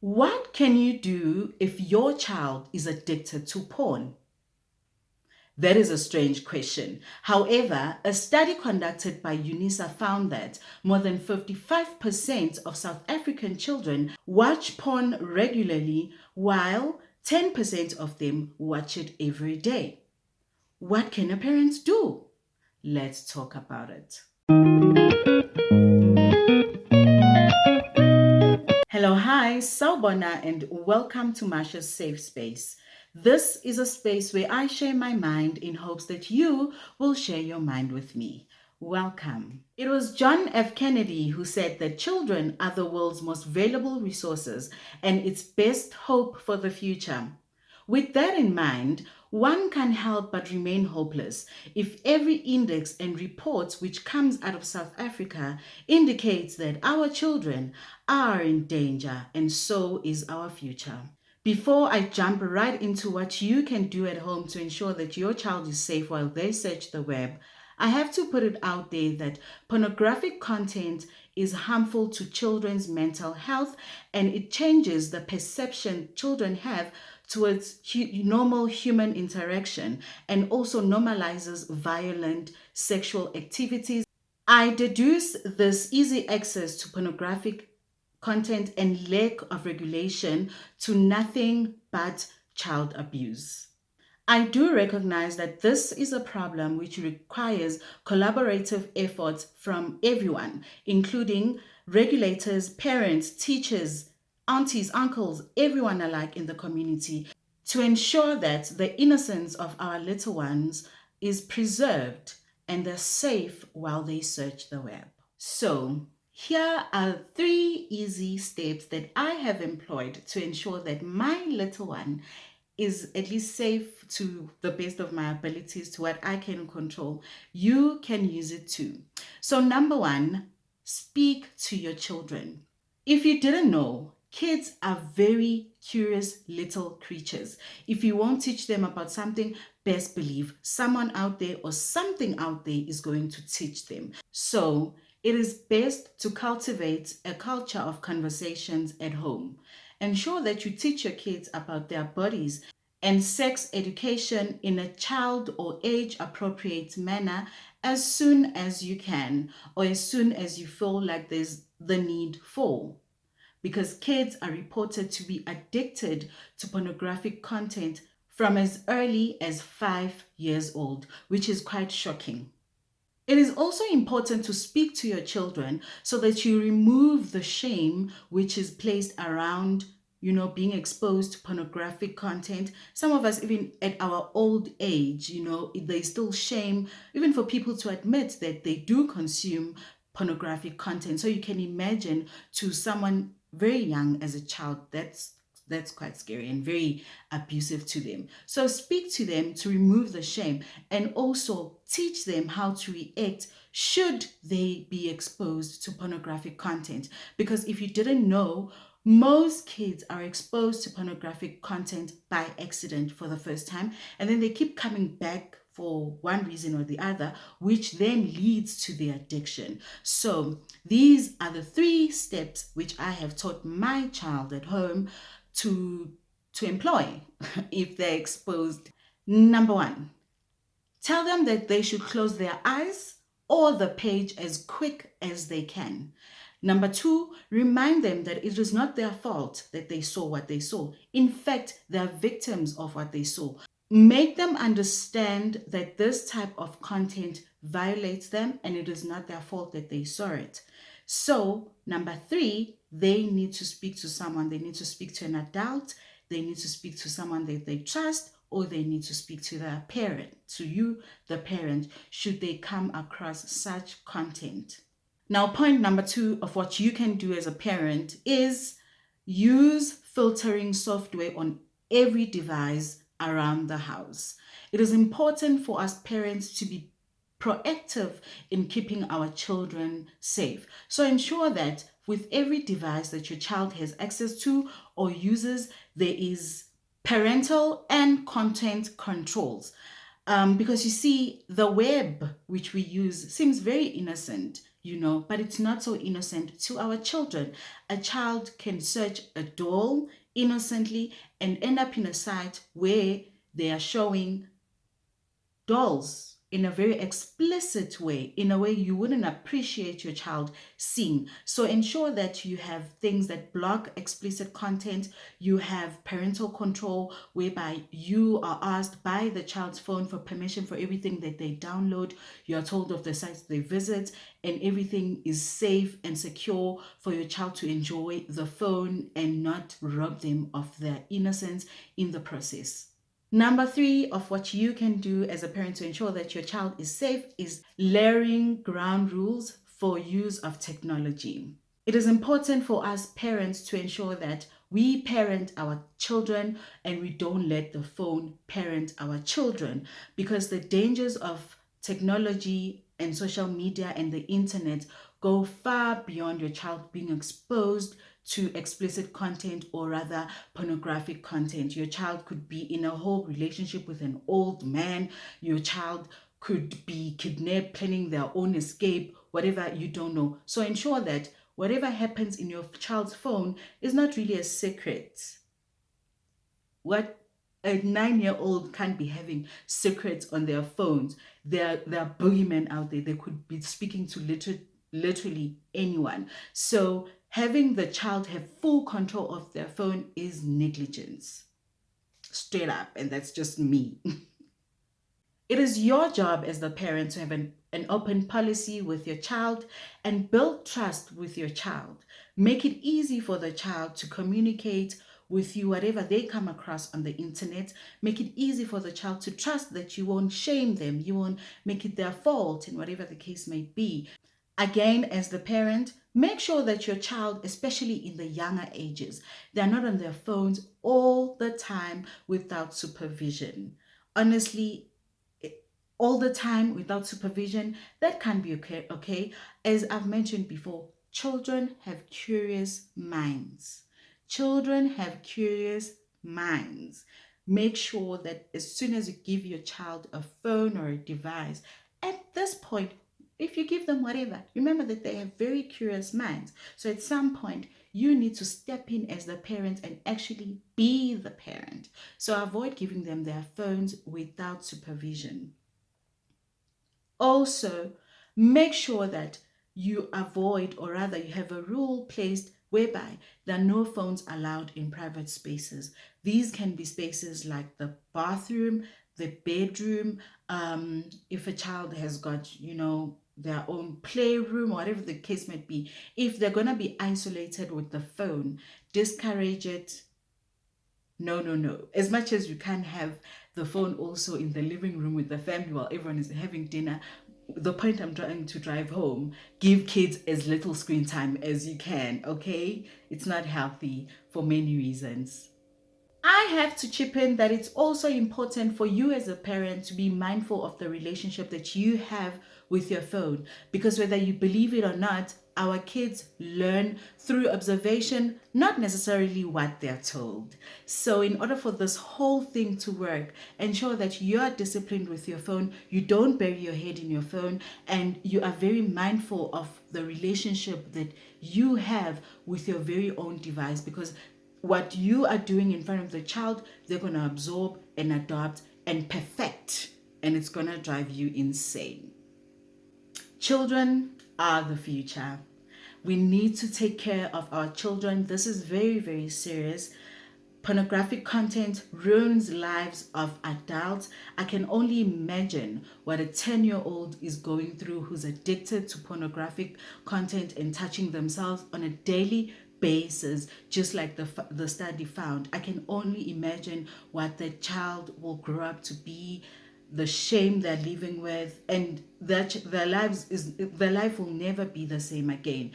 What can you do if your child is addicted to porn? That is a strange question. However, a study conducted by Unisa found that more than 55% of South African children watch porn regularly, while 10% of them watch it every day. What can a parent do? Let's talk about it. Hello, hi, Sawubona, and welcome to Masha's Safe Space. This is a space where I share my mind in hopes that you will share your mind with me. Welcome. It was John F. Kennedy who said that children are the world's most valuable resources and its best hope for the future. With that in mind, one can't help but remain hopeless if every index and report which comes out of South Africa indicates that our children are in danger and so is our future. Before I jump right into what you can do at home to ensure that your child is safe while they search the web, I have to put it out there that pornographic content is harmful to children's mental health and it changes the perception children have towards normal human interaction and also normalizes violent sexual activities. I deduce this easy access to pornographic content and lack of regulation to nothing but child abuse. I do recognize that this is a problem which requires collaborative efforts from everyone, including regulators, parents, teachers, aunties, uncles, everyone alike in the community, to ensure that the innocence of our little ones is preserved and they're safe while they search the web. So, here are 3 easy steps that I have employed to ensure that my little one is at least safe to the best of my abilities, to what I can control. You can use it too. So, number one, speak to your children. If you didn't know, kids are very curious little creatures. If you won't teach them about something, best believe someone out there or something out there is going to teach them. So, it is best to cultivate a culture of conversations at home. Ensure that you teach your kids about their bodies and sex education in a child or age appropriate manner as soon as you can or as soon as you feel like there's the need for. Because kids are reported to be addicted to pornographic content from as early as 5 years old, which is quite shocking. It is also important to speak to your children so that you remove the shame which is placed around, being exposed to pornographic content. Some of us, even at our old age, there's still shame, even for people to admit that they do consume pornographic content. So you can imagine to someone very young as a child, that's quite scary and very abusive to them. So speak to them to remove the shame and also teach them how to react should they be exposed to pornographic content. Because if you didn't know, most kids are exposed to pornographic content by accident for the first time, and then they keep coming back for one reason or the other, which then leads to the addiction. So, these are the 3 steps which I have taught my child at home to employ if they're exposed. Number one, tell them that they should close their eyes or the page as quick as they can. Number two, remind them that it is not their fault that they saw what they saw. In fact, they are victims of what they saw. Make them understand that this type of content violates them and it is not their fault that they saw it. So, number 3, they need to speak to someone. They need to speak to an adult. They need to speak to someone that they trust, or they need to speak to their parent, to you, the parent, should they come across such content. Now, point number 2 of what you can do as a parent is use filtering software on every device around the house. It is important for us parents to be proactive in keeping our children safe. So ensure that with every device that your child has access to or uses, there is parental and content controls. Because you see, the web which we use seems very innocent. but it's not so innocent to our children. A child can search a doll innocently and end up in a site where they are showing dolls in a very explicit way, in a way you wouldn't appreciate your child seeing. So ensure that you have things that block explicit content. You have parental control whereby you are asked by the child's phone for permission for everything that they download. You are told of the sites they visit, and everything is safe and secure for your child to enjoy the phone and not rob them of their innocence in the process. Number three of what you can do as a parent to ensure that your child is safe is layering ground rules for use of technology. It is important for us parents to ensure that we parent our children and we don't let the phone parent our children, because the dangers of technology and social media and the internet go far beyond your child being exposed to explicit content, or rather pornographic content. Your child could be in a whole relationship with an old man. Your child could be kidnapped, planning their own escape, whatever, you don't know. So ensure that whatever happens in your child's phone is not really a secret. What a 9-year-old can't be having secrets on their phones. There are boogeymen out there. They could be speaking to literally anyone. So having the child have full control of their phone is negligence. Straight up. And that's just me. It is your job as the parent to have an open policy with your child and build trust with your child. Make it easy for the child to communicate with you, whatever they come across on the internet. Make it easy for the child to trust that you won't shame them, you won't make it their fault, and whatever the case may be. Again, as the parent, make sure that your child, especially in the younger ages, they're not on their phones all the time without supervision. Honestly, all the time without supervision, that can be okay. As I've mentioned before, children have curious minds. Children have curious minds. Make sure that as soon as you give your child a phone or a device, at this point, if you give them whatever, remember that they have very curious minds. So at some point, you need to step in as the parent and actually be the parent. So avoid giving them their phones without supervision. Also, make sure that you avoid, or rather you have a rule placed whereby there are no phones allowed in private spaces. These can be spaces like the bathroom, the bedroom, if a child has got, their own playroom, whatever the case might be. If they're going to be isolated with the phone, discourage it. No, no, no. As much as you can have the phone also in the living room with the family while everyone is having dinner, the point I'm trying to drive home, give kids as little screen time as you can, okay? It's not healthy for many reasons. I have to chip in that it's also important for you as a parent to be mindful of the relationship that you have with your phone, because whether you believe it or not, our kids learn through observation, not necessarily what they're told. So in order for this whole thing to work, ensure that you are disciplined with your phone, you don't bury your head in your phone, and you are very mindful of the relationship that you have with your very own device, because what you are doing in front of the child, they're going to absorb and adopt and perfect, and it's going to drive you insane. Children are the future. We need to take care of our children. This is very, very serious. Pornographic content ruins lives of adults. I can only imagine what a 10-year-old is going through who's addicted to pornographic content and touching themselves on a daily basis, just like the study found. I can only imagine what the child will grow up to be, the shame they're living with, and that their life will never be the same again.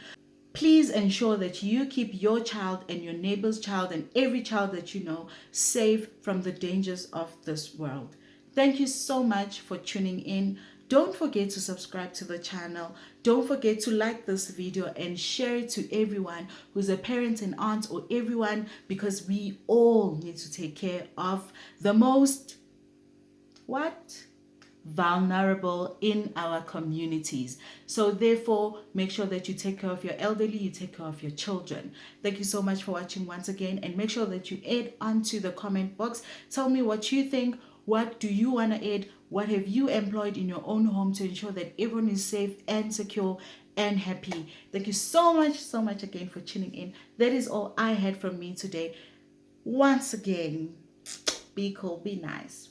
Please ensure that you keep your child and your neighbor's child and every child that you know safe from the dangers of this world. Thank you so much for tuning in. Don't forget to subscribe to the channel. Don't forget to like this video and share it to everyone who's a parent and aunt, or everyone, because we all need to take care of the most, what? vulnerable in our communities. So therefore, make sure that you take care of your elderly, you take care of your children. Thank you so much for watching once again, and make sure that you add onto the comment box. Tell me what you think. What do you want to add? What have you employed in your own home to ensure that everyone is safe and secure and happy? Thank you so much again for tuning in. That is all I had from me today. Once again, be cool, be nice.